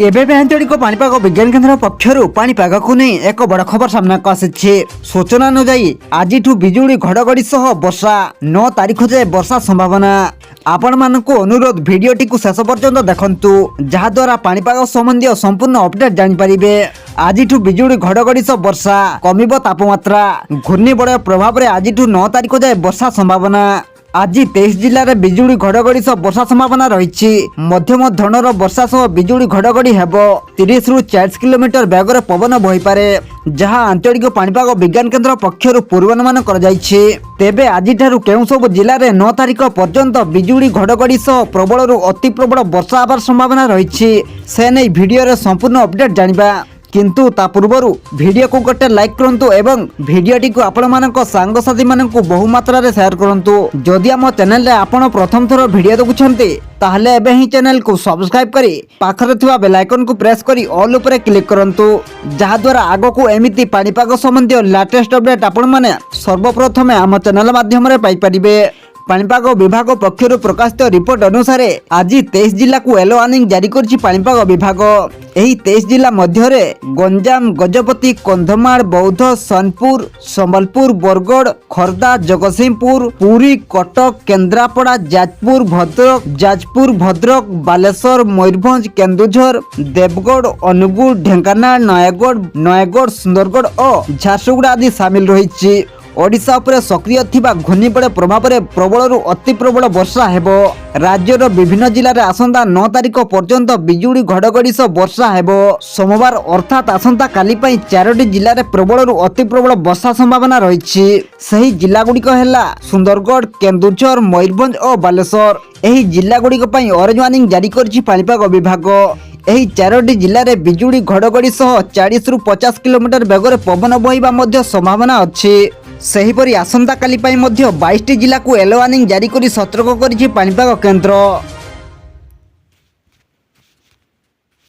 एबे भी आंचलिक पाणीपाग विज्ञान केन्द्र पक्षर पाणीपाग को नहीं एक बड़ खबर सामना को आसी। सूचना अनुजाई आज बिजुली घड़घड़ी सह वर्षा 9 तारीख जाए वर्षा संभावना। आपण मानक अनुरोध भिडियोटी को शेष पर्यंत देखंतु जहाद्वारा पाणीपाग संबंधी संपूर्ण अपडेट जानिपारे। आज बिजुली घड़घड़ी सह वर्षा कमिब तापमात्रा घूर्णिबलय प्रभाव में आज 9 तारीख जाए वर्षा संभावना। आज 23 जिले में बिजुली घड़घड़ी सह वर्षा संभावना रही। मध्यम धरणर वर्षा सह बिजुली घड़घड़ी हेब 30 रु 40 किलोमीटर बेगर पवन बहीपे जहां आंचलिक पाणीपाग विज्ञान केन्द्र पक्षर पूर्वानुमान तेबे आज केउं सब जिले में 9 तारीख पर्यंत बिजुली घड़घड़ी सह प्रबल अति प्रबल वर्षा आवार संभावना रही। से नहीं भिडियो संपूर्ण अपडेट जानिबा किंतु ता पूर्वर वीडियो को गोटे लाइक करंतु एवं वीडियोटी को आपण मानक सांगसाथी मानक बहु मात्रा रे शेयर करंतु। जदि आम चैनल रे आपण प्रथम थर वीडियो देखुछंती ताहले एबे ही चैनल को सब्सक्राइब करी पाखरे थिबा बेल आइकन को प्रेस करी ऑल ऊपर क्लिक करंतु जहा द्वारा आगो को एमिति पाणीपाग संबंधी लेटेस्ट अपडेट आपण माने सर्वप्रथम आम चैनल माध्यम रे पाई परिबे। पाणीपाग विभाग पक्षर प्रकाशित रिपोर्ट अनुसार आज 23 जिला को येलो वार्निंग जारी करछि पाणीपाग विभाग। एही 23 जिला मध्य गंजाम गजपति कंधमाल बौद्ध सोनपुर संबलपुर बरगड़ खोर्धा जगतसिंहपुर पुरी कटक केन्द्रापड़ा जाजपुर भद्रक बालेश्वर मयूरभंज केन्दुझर देवगढ़ अनुगुल ढेंकानाल नयगढ़ सुंदरगढ़ और झारसुगुड़ा आदि सामिल रही। ओडिशा उपरे सक्रिय थिबा घूर्णिबलय प्रभाव में प्रबल अति प्रबल वर्षा हेबो। राज्यर विभिन्न जिले में आसंता 9 तारीख पर्यंत बिजुली घड़घड़ी सह वर्षा हेबो। सोमवार अर्थात आसंता काली पई 4टी जिले में प्रबल अति प्रबल वर्षा संभावना रही। सही जिला गुड़िक हेला सुंदरगढ़ केन्दुझर मयूरभंज और बालेश्वर। एही जिला गुड़िक पई ऑरेंज वार्निंग जारी करछि पाणीपाग विभाग। एही 4टी जिले में बिजुली घड़घड़ी सह 40 रु 50 किलोमीटर बेगर पवन बहिबा मध्य संभावना अछि। सेहीपरि आसंता काली 22टी जिला को येलो वार्निंग जारी करी सतर्क करिछि पाणीपाग केन्द्र।